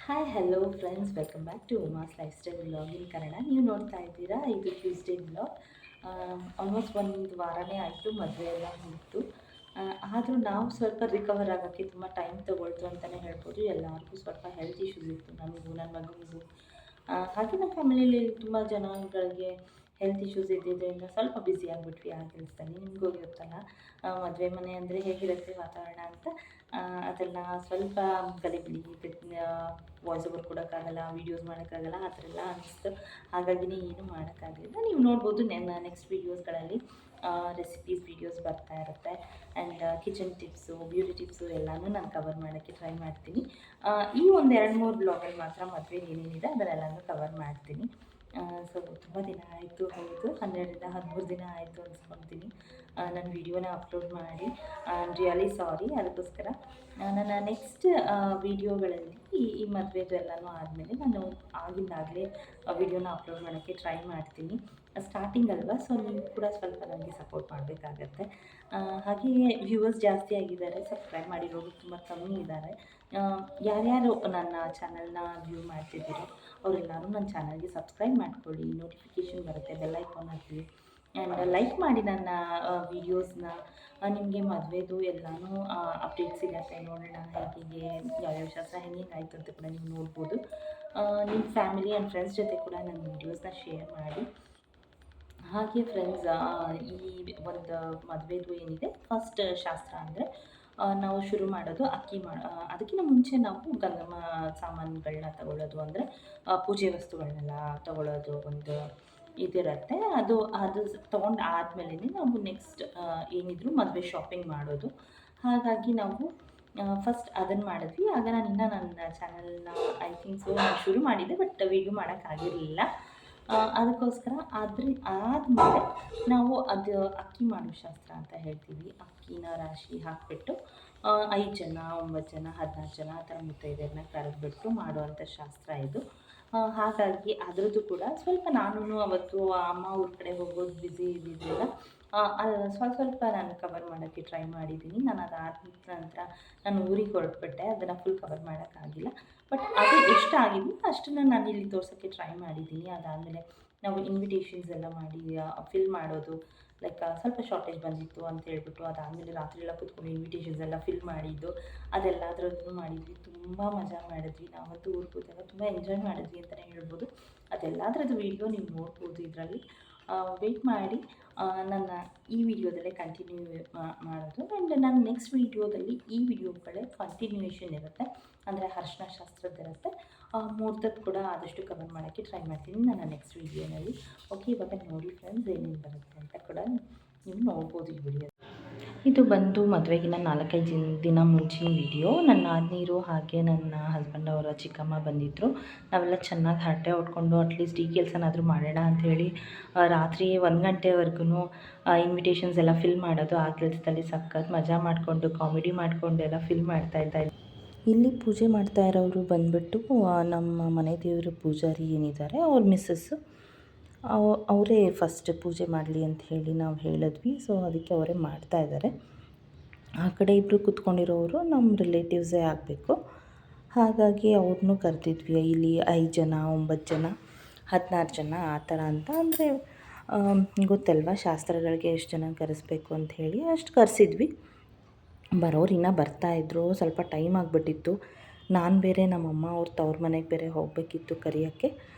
Hi hello friends, welcome back to ಉಮಾಸ್ lifestyle vlog in Kannada. ನೀವು ನೋಡ್ತಾ ಇದ್ದೀರಾ, ಇದು ಟ್ಯೂಸ್ಡೇ ವ್ಲಾಗ್. ಆಲ್ಮೋಸ್ಟ್ ಒಂದು ವಾರನೇ ಆಯಿತು ಮದುವೆ ಎಲ್ಲ ಮುಗಿತು. ಆದರೂ ನಾವು ಸ್ವಲ್ಪ ರಿಕವರ್ ಆಗೋಕ್ಕೆ ತುಂಬ ಟೈಮ್ ತೊಗೊಳ್ತು ಅಂತಲೇ ಹೇಳ್ಬೋದು. ಎಲ್ಲರಿಗೂ ಸ್ವಲ್ಪ ಹೆಲ್ತ್ ಇಶ್ಯೂಸ್ ಇತ್ತು, ನನಗೂ ನನ್ನ ಮಗನಿಗೂ. ಹಾಗೆ ನಮ್ಮ ಫ್ಯಾಮಿಲಿಯಲ್ಲಿ ತುಂಬ ಜನಗಳಿಗೆ ಹೆಲ್ತ್ ಇಶ್ಯೂಸ್ ಇದ್ದಿದ್ದರಿಂದ ಸ್ವಲ್ಪ ಬ್ಯುಸಿ ಆಗಿಬಿಟ್ವಿ ಆ ಕೆಲಸದಲ್ಲಿ. ನಿಮಗೂ ಗೊತ್ತಲ್ಲ, ಮದುವೆ ಮನೆ ಅಂದರೆ ಹೇಗಿರುತ್ತೆ ವಾತಾವರಣ ಅಂತ. ಅದೆಲ್ಲ ಸ್ವಲ್ಪ ಗಲಿಬಿಲಿ, ವಾಯ್ಸ್ ಓವರ್ ಕೊಡೋಕ್ಕಾಗಲ್ಲ, ವೀಡಿಯೋಸ್ ಮಾಡೋಕ್ಕಾಗಲ್ಲ, ಆ ಥರ ಎಲ್ಲ ಅನಿಸ್ತು. ಹಾಗಾಗಿನೇ ಏನೂ ಮಾಡೋಕ್ಕಾಗಲಿಲ್ಲ. ನೀವು ನೋಡ್ಬೋದು ನನ್ನ ನೆಕ್ಸ್ಟ್ ವೀಡಿಯೋಸ್ಗಳಲ್ಲಿ ರೆಸಿಪೀಸ್ ವೀಡಿಯೋಸ್ ಬರ್ತಾ ಇರುತ್ತೆ. And kitchen tips, beauty tips ಎಲ್ಲನೂ ನಾನು ಕವರ್ ಮಾಡೋಕ್ಕೆ ಟ್ರೈ ಮಾಡ್ತೀನಿ. ಈ ಒಂದು 2-3 ಬ್ಲಾಗಲ್ಲಿ ಮಾತ್ರ ಮದುವೆಲಿ ಏನೇನಿದೆ ಅದನ್ನೆಲ್ಲನೂ ಕವರ್ ಮಾಡ್ತೀನಿ. ಸೊ ತುಂಬ ದಿನ ಆಯಿತು, ಹೌದು 12-13 ದಿನ ಆಯಿತು ಅನ್ಸ್ಕೊತೀನಿ ನಾನು ವೀಡಿಯೋನ ಅಪ್ಲೋಡ್ ಮಾಡಿ. I am really sorry. ಅದಕ್ಕೋಸ್ಕರ ನನ್ನ ನೆಕ್ಸ್ಟ್ ವೀಡಿಯೋಗಳಲ್ಲಿ ಈ ಮದುವೆದು ಎಲ್ಲನೂ ಆದಮೇಲೆ ನಾನು ಆಗಿಂದಾಗಲೇ ವೀಡಿಯೋನ ಅಪ್ಲೋಡ್ ಮಾಡೋಕ್ಕೆ ಟ್ರೈ ಮಾಡ್ತೀನಿ. ಸ್ಟಾರ್ಟಿಂಗ್ ಅಲ್ವಾ, ಸೊ ನೀವು ಕೂಡ ಸ್ವಲ್ಪ ನನಗೆ ಸಪೋರ್ಟ್ ಮಾಡಬೇಕಾಗತ್ತೆ. ಹಾಗೆಯೇ ವ್ಯೂವರ್ಸ್ ಜಾಸ್ತಿ ಆಗಿದ್ದಾರೆ, ಸಬ್ಸ್ಕ್ರೈಬ್ ಮಾಡಿರೋರು ತುಂಬ ಕಮ್ಮಿ ಇದ್ದಾರೆ. ಯಾರ್ಯಾರು ನನ್ನ ಚಾನಲ್ನ ವ್ಯೂ ಮಾಡ್ತಿದ್ದೀರೋ ಅವರೆಲ್ಲರೂ ನನ್ನ ಚಾನಲ್ಗೆ ಸಬ್ಸ್ಕ್ರೈಬ್ ಮಾಡ್ಕೊಳ್ಳಿ, ನೋಟಿಫಿಕೇಷನ್ ಬರುತ್ತೆ, bell icon hockey. And like ಮಾಡಿ ನನ್ನ ವೀಡಿಯೋಸ್ನ. ನಿಮಗೆ ಮದುವೆದು ಎಲ್ಲನೂ ಅಪ್ಡೇಟ್ ಸಿಗುತ್ತೆ. ನೋಡೋಣ ಹೇಗೆ ಯಾವ್ಯಾವ ಶಾಸ್ತ್ರ ಹೆಂಗಾಯಿತು ಅಂತ ಕೂಡ ನೀವು ನೋಡ್ಬೋದು. ನಿಮ್ಮ ಫ್ಯಾಮಿಲಿ ಆ್ಯಂಡ್ ಫ್ರೆಂಡ್ಸ್ ಜೊತೆ ಕೂಡ ನನ್ನ ವೀಡಿಯೋಸ್ನ ಶೇರ್ ಮಾಡಿ. ಹಾಗೆ ಫ್ರೆಂಡ್ಸ್, ಈ ಒಂದು ಮದುವೆದು ಏನಿದೆ, ಫಸ್ಟ್ ಶಾಸ್ತ್ರ ಅಂದರೆ ನಾವು ಶುರು ಮಾಡೋದು ಅದಕ್ಕಿಂತ ಮುಂಚೆ ನಾವು ಗಂಗಮ್ಮ ಸಾಮಾನುಗಳನ್ನ ತಗೊಳ್ಳೋದು, ಅಂದರೆ ಪೂಜೆ ವಸ್ತುಗಳನ್ನೆಲ್ಲ ತಗೊಳ್ಳೋದು ಒಂದು ಇದಿರುತ್ತೆ. ಅದು ತೊಗೊಂಡು ಆದಮೇಲೆ ನಾವು ನೆಕ್ಸ್ಟ್ ಏನಿದ್ರು ಮದುವೆ ಶಾಪಿಂಗ್ ಮಾಡೋದು. ಹಾಗಾಗಿ ನಾವು ಫಸ್ಟ್ ಅದನ್ನು ಮಾಡಿದ್ವಿ. ಆಗ ನಾನು ಇನ್ನೂ ನನ್ನ ಚಾನಲ್ನ ಐ ಥಿಂಕ್ ಸೊ ನಾನು ಶುರು ಮಾಡಿದ್ದೆ, ಬಟ್ ವೀಡಿಯೋ ಮಾಡೋಕ್ಕಾಗಿರಲಿಲ್ಲ. ಅದಕ್ಕೋಸ್ಕರ ಆದಮೇಲೆ ನಾವು ಅದು ಅಕ್ಕಿ ಮಾಡೋ ಶಾಸ್ತ್ರ ಅಂತ ಹೇಳ್ತೀವಿ. ಅಕ್ಕಿನ ರಾಶಿ ಹಾಕಿಬಿಟ್ಟು 5 ಜನ, 9 ಜನ, 14 ಜನ ಆ ಥರ ಮುತ್ತೈದೆಯರನ್ನ ಕರೆದ್ಬಿಟ್ಟು ಮಾಡುವಂಥ ಶಾಸ್ತ್ರ ಇದು. ಹಾಗಾಗಿ ಅದರದ್ದು ಕೂಡ ಸ್ವಲ್ಪ ನಾನು ಅವತ್ತು ಅಮ್ಮ ಊರ ಕಡೆ ಹೋಗೋದು ಬ್ಯುಸಿ ಇದ್ದಿದ್ದರಿಂದ ಸ್ವಲ್ಪ ನಾನು ಕವರ್ ಮಾಡೋಕ್ಕೆ ಟ್ರೈ ಮಾಡಿದ್ದೀನಿ. ನಾನು ಅದಾದ ನಂತರ ನಾನು ಊರಿಗೆ ಹೊರಟ್ಬಿಟ್ಟೆ, ಅದನ್ನು ಫುಲ್ ಕವರ್ ಮಾಡೋಕ್ಕಾಗಿಲ್ಲ. ಬಟ್ ಅದು ಎಷ್ಟಾಗಿದೆಯೋ ಅಷ್ಟನ್ನು ನಾನು ಇಲ್ಲಿ ತೋರ್ಸೋಕ್ಕೆ ಟ್ರೈ ಮಾಡಿದ್ದೀನಿ. ಅದಾದಮೇಲೆ ನಾವು ಇನ್ವಿಟೇಷನ್ಸ್ ಎಲ್ಲ ಮಾಡಿ ಫಿಲ್ ಮಾಡೋದು, ಲೈಕ್ ಸ್ವಲ್ಪ ಶಾರ್ಟೇಜ್ ಬಂದಿತ್ತು ಅಂತ ಹೇಳ್ಬಿಟ್ಟು ಅದಾದಮೇಲೆ ರಾತ್ರಿ ಎಲ್ಲ ಕೂತ್ಕೊಂಡು ಇನ್ವಿಟೇಷನ್ಸ್ ಎಲ್ಲ ಫಿಲ್ ಮಾಡಿದ್ದು, ಅದೆಲ್ಲದರದ್ದು ಮಾಡಿದ್ವಿ. ತುಂಬ ಮಜಾ ಮಾಡಿದ್ವಿ. ನಾವಂತೂ ಊರಿಗೆ ಹೋದಾಗ ತುಂಬ ಎಂಜಾಯ್ ಮಾಡಿದ್ವಿ ಅಂತಲೇ ಹೇಳ್ಬೋದು. ಅದೆಲ್ಲದರದ್ದು ವೀಡಿಯೋ ನೀವು ನೋಡ್ಬೋದು ಇದರಲ್ಲಿ. ವೆಯ್ಟ್ ಮಾಡಿ, ನನ್ನ ಈ ವಿಡಿಯೋದಲ್ಲೇ ಕಂಟಿನ್ಯೂ ಮಾಡೋದು. ಆ್ಯಂಡ್ ನನ್ನ ನೆಕ್ಸ್ಟ್ ವೀಡಿಯೋದಲ್ಲಿ ಈ ವಿಡಿಯೋಗಳೇ ಕಂಟಿನ್ಯೂಯೇಷನ್ ಇರುತ್ತೆ, ಅಂದರೆ ಅರಿಶಿನ ಶಾಸ್ತ್ರದ್ದಿರುತ್ತೆ. ಮುಹೂರ್ತದ ಕೂಡ ಆದಷ್ಟು ಕವರ್ ಮಾಡೋಕ್ಕೆ ಟ್ರೈ ಮಾಡ್ತೀನಿ ನನ್ನ ನೆಕ್ಸ್ಟ್ ವೀಡಿಯೋನಲ್ಲಿ. ಓಕೆ, ಇವಾಗ ನೋಡಿ ಫ್ರೆಂಡ್ಸ್ ಏನೇನು ಬರುತ್ತೆ ಅಂತ ಕೂಡ ನೀವು ನೋಡ್ಬೋದು ಈ ವಿಡಿಯೋ. ಇದು ಬಂದು ಮದುವೆಗಿನ್ನ 4-5 ದಿನ ಮುಂಚಿನ ವಿಡಿಯೋ. ನನ್ನ ನಾದಿನಿರು ಹಾಗೆ ನನ್ನ ಹಸ್ಬೆಂಡ್ ಅವರ ಚಿಕ್ಕಮ್ಮ ಬಂದಿದ್ದರು. ನಾವೆಲ್ಲ ಚೆನ್ನಾಗಿ ಹರಟೆ ಹೊಡ್ಕೊಂಡು ಅಟ್ಲೀಸ್ಟ್ ಈ ಕೆಲಸನಾದರೂ ಮಾಡೋಣ ಅಂಥೇಳಿ ರಾತ್ರಿ 1 ಗಂಟೆವರೆಗೂ ಇನ್ವಿಟೇಷನ್ಸ್ ಎಲ್ಲ ಫಿಲ್ ಮಾಡೋದು, ಆ ಕೆಲಸದಲ್ಲಿ ಸಖತ್ ಮಜಾ ಮಾಡಿಕೊಂಡು ಕಾಮಿಡಿ ಮಾಡಿಕೊಂಡು ಎಲ್ಲ ಫಿಲ್ ಮಾಡ್ತಾಯಿದ್ದೆ. ಇಲ್ಲಿ ಪೂಜೆ ಮಾಡ್ತಾ ಇರೋರು ಬಂದುಬಿಟ್ಟು ನಮ್ಮ ಮನೆ ದೇವರು ಪೂಜಾರಿ ಏನಿದ್ದಾರೆ ಅವ್ರ ಮಿಸ್ಸಸ್ಸು. ಅವರೇ ಫಸ್ಟ್ ಪೂಜೆ ಮಾಡಲಿ ಅಂತ ಹೇಳಿ ನಾವು ಹೇಳಿದ್ವಿ. ಸೊ ಅದಕ್ಕೆ ಅವರೇ ಮಾಡ್ತಾಯಿದ್ದಾರೆ. ಆ ಕಡೆ ಇಬ್ಬರು ಕೂತ್ಕೊಂಡಿರೋರು ನಮ್ಮ ರಿಲೇಟಿವ್ಸೇ ಆಗಬೇಕು. ಹಾಗಾಗಿ ಅವ್ರನ್ನೂ ಕರೆದಿದ್ವಿ. ಇಲ್ಲಿ 5 ಜನ, 9 ಜನ, 16 ಜನ ಆ ಥರ ಅಂತ. ಅಂದರೆ ಗೊತ್ತಲ್ವ ಶಾಸ್ತ್ರಗಳಿಗೆ ಎಷ್ಟು ಜನ ಕರೆಸ್ಬೇಕು ಅಂತ ಹೇಳಿ ಅಷ್ಟು ಕರೆಸಿದ್ವಿ. ಬರೋರು ಇನ್ನೂ ಬರ್ತಾಯಿದ್ರು. ಸ್ವಲ್ಪ ಟೈಮ್ ಆಗಿಬಿಟ್ಟಿತ್ತು. ನಾನು ಬೇರೆ ನಮ್ಮಮ್ಮ ಅವ್ರ ತವ್ರ ಮನೆಗೆ ಬೇರೆ ಹೋಗಬೇಕಿತ್ತು ಕರೆಯೋಕ್ಕೆ.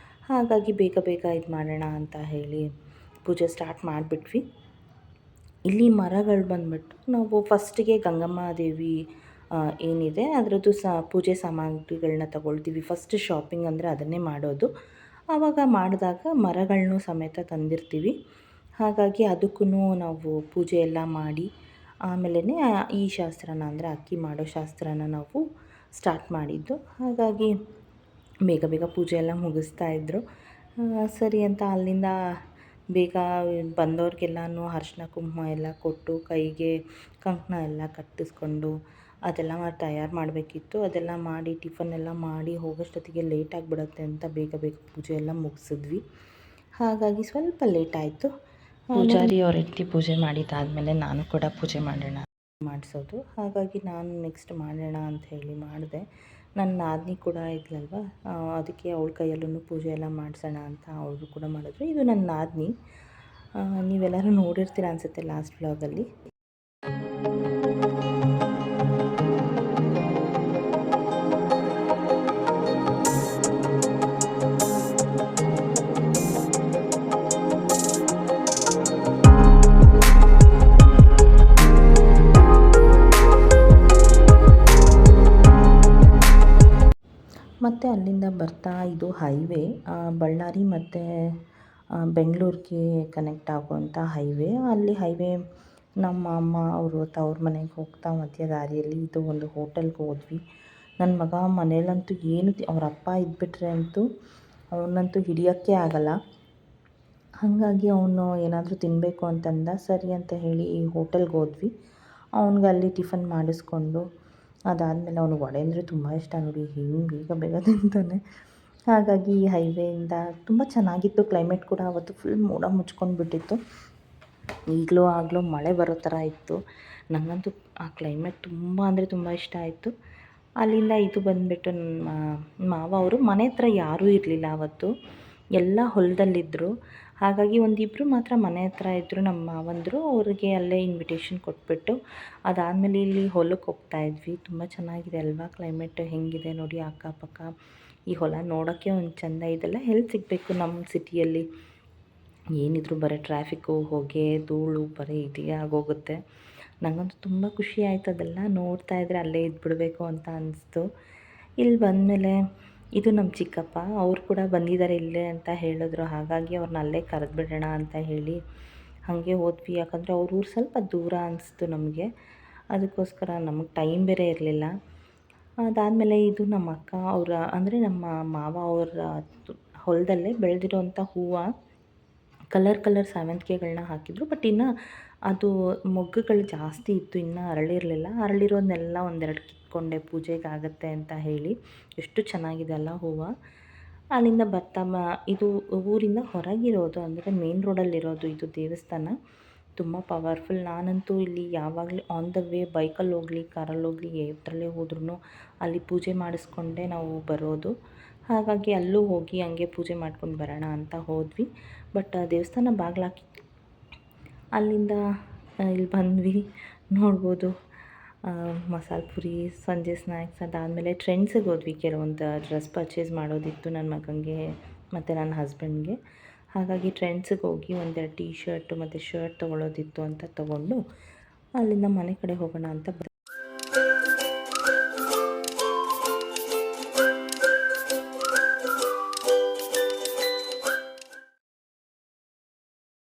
ಹಾಗಾಗಿ ಬೇಗ ಇದು ಮಾಡೋಣ ಅಂತ ಹೇಳಿ ಪೂಜೆ ಸ್ಟಾರ್ಟ್ ಮಾಡಿಬಿಟ್ವಿ. ಇಲ್ಲಿ ಮರಗಳು ಬಂದುಬಿಟ್ಟು ನಾವು ಫಸ್ಟಿಗೆ ಗಂಗಮ್ಮ ದೇವಿ ಏನಿದೆ ಅದರದ್ದು ಪೂಜೆ ಸಾಮಗ್ರಿಗಳನ್ನ ತಗೊಳ್ತೀವಿ. ಫಸ್ಟ್ ಶಾಪಿಂಗ್ ಅಂದರೆ ಅದನ್ನೇ ಮಾಡೋದು. ಆವಾಗ ಮಾಡಿದಾಗ ಮರಗಳನ್ನೂ ಸಮೇತ ತಂದಿರ್ತೀವಿ. ಹಾಗಾಗಿ ಅದಕ್ಕೂ ನಾವು ಪೂಜೆ ಎಲ್ಲ ಮಾಡಿ ಆಮೇಲೆ ಈ ಶಾಸ್ತ್ರನ ಅಂದರೆ ಅಕ್ಕಿ ಮಾಡೋ ಶಾಸ್ತ್ರನ ನಾವು ಸ್ಟಾರ್ಟ್ ಮಾಡಿದ್ದು. ಹಾಗಾಗಿ ಬೇಗ ಪೂಜೆ ಎಲ್ಲ ಮುಗಿಸ್ತಾಯಿದ್ರು. ಸರಿ ಅಂತ ಅಲ್ಲಿಂದ ಬೇಗ ಬಂದವ್ರಿಗೆಲ್ಲನೂ ಅರಿಶಿನ ಕುಂಕುಮ ಎಲ್ಲ ಕೊಟ್ಟು ಕೈಗೆ ಕಂಕಣ ಎಲ್ಲ ಕಟ್ಟಿಸ್ಕೊಂಡು ಅದೆಲ್ಲ ತಯಾರು ಮಾಡಬೇಕಿತ್ತು. ಅದೆಲ್ಲ ಮಾಡಿ ಟಿಫನ್ ಎಲ್ಲ ಮಾಡಿ ಹೋಗೋಷ್ಟೊತ್ತಿಗೆ ಲೇಟ್ ಆಗಿಬಿಡುತ್ತೆ ಅಂತ ಬೇಗ ಪೂಜೆ ಎಲ್ಲ ಮುಗಿಸಿದ್ವಿ. ಹಾಗಾಗಿ ಸ್ವಲ್ಪ ಲೇಟ್ ಆಯಿತು. ಪೂಜಾರಿ ಅವ್ರ ಹೆಂಡತಿ ಪೂಜೆ ಮಾಡಿದ್ದಾದಮೇಲೆ ನಾನು ಕೂಡ ಪೂಜೆ ಮಾಡಿಸೋದು. ಹಾಗಾಗಿ ನಾನು ನೆಕ್ಸ್ಟ್ ಮಾಡೋಣ ಅಂತ ಹೇಳಿ ಮಾಡಿದೆ. ನನ್ನ ನಾದಿನಿ ಕೂಡ ಇದ್ಲಲ್ವ, ಅದಕ್ಕೆ ಅವಳ ಕೈಯಲ್ಲೂ ಪೂಜೆ ಎಲ್ಲ ಮಾಡಿಸೋಣ ಅಂತ ಅವರು ಕೂಡ ಮಾಡಿದ್ರು. ಇದು ನನ್ನ ನಾದಿನಿ, ನೀವೆಲ್ಲರೂ ನೋಡಿರ್ತೀರ ಅನಿಸುತ್ತೆ ಲಾಸ್ಟ್ ವ್ಲಾಗಲ್ಲಿ. ಮತ್ತು ಅಲ್ಲಿಂದ ಬರ್ತಾ ಇದು ಹೈವೇ, ಬಳ್ಳಾರಿ ಮತ್ತು ಬೆಂಗಳೂರಿಗೆ ಕನೆಕ್ಟ್ ಆಗುವಂಥ ಹೈವೇ. ಅಲ್ಲಿ ಹೈವೇ ನಮ್ಮ ಅಮ್ಮ ಅವರು ತವ್ರ ಮನೆಗೆ ಹೋಗ್ತಾ ಮಧ್ಯ ದಾರಿಯಲ್ಲಿ ಇದು ಒಂದು ಹೋಟೆಲ್ಗೆ ಹೋದ್ವಿ. ನನ್ನ ಮಗ ಮನೇಲಂತೂ ಏನು ಅವ್ರ ಅಪ್ಪ ಇದ್ಬಿಟ್ರೆ ಅಂತೂ ಅವನಂತೂ ಹಿಡಿಯೋಕ್ಕೆ ಆಗಲ್ಲ. ಹಾಗಾಗಿ ಅವನು ಏನಾದರೂ ತಿನ್ನಬೇಕು ಅಂತಂದ. ಸರಿ ಅಂತ ಹೇಳಿ ಈ ಹೋಟೆಲ್ಗೆ ಹೋದ್ವಿ. ಅವ್ನಿಗೆ ಅಲ್ಲಿ ಟಿಫನ್ ಮಾಡಿಸ್ಕೊಂಡು ಅದಾದಮೇಲೆ ಅವ್ನಿಗೆ ವಡೆ ಅಂದರೆ ತುಂಬ ಇಷ್ಟ ನೋಡಿ, ಹಿಂಗೆ ಬೇಗ ಬೇಗ ತಿಂತಾನೆ. ಹಾಗಾಗಿ ಈ ಹೈವೇಯಿಂದ ತುಂಬ ಚೆನ್ನಾಗಿತ್ತು. ಕ್ಲೈಮೇಟ್ ಕೂಡ ಅವತ್ತು ಫುಲ್ ಮೋಡ ಮುಚ್ಕೊಂಡು ಬಿಟ್ಟಿತ್ತು. ಈಗಲೂ ಆಗಲೂ ಮಳೆ ಬರೋ ಥರ ಇತ್ತು. ನನಗಂತೂ ಆ ಕ್ಲೈಮೇಟ್ ತುಂಬ ಅಂದರೆ ತುಂಬ ಇಷ್ಟ ಆಯಿತು. ಅಲ್ಲಿಂದ ಇದು ಬಂದುಬಿಟ್ಟು ನಮ್ಮ ಮಾವ ಅವರು ಮನೆ ಹತ್ರ ಯಾರೂ ಇರಲಿಲ್ಲ ಆವತ್ತು, ಎಲ್ಲ ಹೊಲದಲ್ಲಿದ್ದರು. ಹಾಗಾಗಿ ಒಂದಿಬ್ಬರು ಮಾತ್ರ ಮನೆ ಹತ್ರ ಇದ್ದರು ನಮ್ಮ ಮಾವಂದರು. ಅವ್ರಿಗೆ ಅಲ್ಲೇ ಇನ್ವಿಟೇಷನ್ ಕೊಟ್ಬಿಟ್ಟು ಅದಾದಮೇಲೆ ಇಲ್ಲಿ ಹೊಲಕ್ಕೆ ಹೋಗ್ತಾಯಿದ್ವಿ. ತುಂಬ ಚೆನ್ನಾಗಿದೆ ಅಲ್ವಾ ಕ್ಲೈಮೇಟ್, ಹೆಂಗಿದೆ ನೋಡಿ ಅಕ್ಕಪಕ್ಕ. ಈ ಹೊಲ ನೋಡೋಕ್ಕೆ ಒಂದು ಚೆಂದ. ಇದೆಲ್ಲ ಎಲ್ಲಿ ಸಿಗಬೇಕು ನಮ್ಮ ಸಿಟಿಯಲ್ಲಿ, ಏನಿದ್ರು ಬರೀ ಟ್ರಾಫಿಕ್ಕು, ಹೊಗೆ, ಧೂಳು ಬರೀ ಇದೇ ಆಗೋಗುತ್ತೆ. ನನಗಂತೂ ತುಂಬ ಖುಷಿ ಆಯಿತು ಅದೆಲ್ಲ ನೋಡ್ತಾ ಇದ್ದರೆ ಅಲ್ಲೇ ಇದ್ಬಿಡಬೇಕು ಅಂತ ಅನಿಸ್ತು. ಇಲ್ಲಿ ಬಂದಮೇಲೆ ಇದು ನಮ್ಮ ಚಿಕ್ಕಪ್ಪ, ಅವ್ರು ಕೂಡ ಬಂದಿದ್ದಾರೆ ಇಲ್ಲೇ ಅಂತ ಹೇಳಿದ್ರು. ಹಾಗಾಗಿ ಅವ್ರನ್ನ ಅಲ್ಲೇ ಕರೆದ್ಬಿಡೋಣ ಅಂತ ಹೇಳಿ ಹಾಗೆ ಹೋದ್ವಿ. ಯಾಕಂದರೆ ಅವ್ರ ಊರು ಸ್ವಲ್ಪ ದೂರ ಅನಿಸ್ತು ನಮಗೆ, ಅದಕ್ಕೋಸ್ಕರ ನಮಗೆ ಟೈಮ್ ಬೇರೆ ಇರಲಿಲ್ಲ. ಅದಾದಮೇಲೆ ಇದು ನಮ್ಮ ಅಕ್ಕ ಅವರ ಅಂದರೆ ನಮ್ಮ ಮಾವ ಅವರ ಹೊಲದಲ್ಲೇ ಬೆಳೆದಿರೋಂಥ ಹೂವು, ಕಲರ್ ಸೇವಂತಿಗೆಗಳನ್ನ ಹಾಕಿದ್ರು. ಬಟ್ ಇನ್ನು ಅದು ಮೊಗ್ಗುಗಳು ಜಾಸ್ತಿ ಇತ್ತು, ಇನ್ನೂ ಅರಳಿರಲಿಲ್ಲ. ಅರಳಿರೋದನ್ನೆಲ್ಲ ಒಂದೆರಡು ಕಿತ್ಕೊಂಡೆ ಪೂಜೆಗಾಗತ್ತೆ ಅಂತ ಹೇಳಿ. ಎಷ್ಟು ಚೆನ್ನಾಗಿದೆ ಅಲ್ಲ ಹೂವು. ಅಲ್ಲಿಂದ ಬರ್ತಾ ಇದು ಊರಿಂದ ಹೊರಗಿರೋದು, ಅಂದರೆ ಮೇನ್ ರೋಡಲ್ಲಿರೋದು ಇದು ದೇವಸ್ಥಾನ. ತುಂಬ ಪವರ್ಫುಲ್. ನಾನಂತೂ ಇಲ್ಲಿ ಯಾವಾಗಲೂ ಆನ್ ದ ವೇ ಬೈಕಲ್ಲಿ ಹೋಗಲಿ ಕಾರಲ್ಲಿ ಹೋಗಲಿ ಯಾವುದ್ರಲ್ಲೇ ಹೋದ್ರೂ ಅಲ್ಲಿ ಪೂಜೆ ಮಾಡಿಸ್ಕೊಂಡೇ ನಾವು ಬರೋದು. ಹಾಗಾಗಿ ಅಲ್ಲೂ ಹೋಗಿ ಹಂಗೆ ಪೂಜೆ ಮಾಡ್ಕೊಂಡು ಬರೋಣ ಅಂತ ಹೋದ್ವಿ. ಬಟ್ ದೇವಸ್ಥಾನ ಬಾಗಿಲಾಕಿತ್ತು. ಅಲ್ಲಿಂದ ಇಲ್ಲಿ ಬಂದ್ವಿ. ನೋಡ್ಬೋದು ಮಸಾಲೆ ಪುರಿ, ಸಂಜೆ ಸ್ನ್ಯಾಕ್ಸ್. ಅದಾದಮೇಲೆ ಟ್ರೆಂಡ್ಸಿಗೆ ಹೋದ್ವಿ. ಕೆಲವೊಂದು ಡ್ರೆಸ್ ಪರ್ಚೇಸ್ ಮಾಡೋದಿತ್ತು ನನ್ನ ಮಗನಿಗೆ ಮತ್ತು ನನ್ನ ಹಸ್ಬೆಂಡ್ಗೆ. ಹಾಗಾಗಿ ಟ್ರೆಂಡ್ಸಿಗೆ ಹೋಗಿ ಒಂದೆರಡು ಟೀ ಶರ್ಟು ಮತ್ತು ಶರ್ಟ್ ತೊಗೊಳ್ಳೋದಿತ್ತು ಅಂತ ತೊಗೊಂಡು ಅಲ್ಲಿಂದ ಮನೆ ಕಡೆ ಹೋಗೋಣ ಅಂತ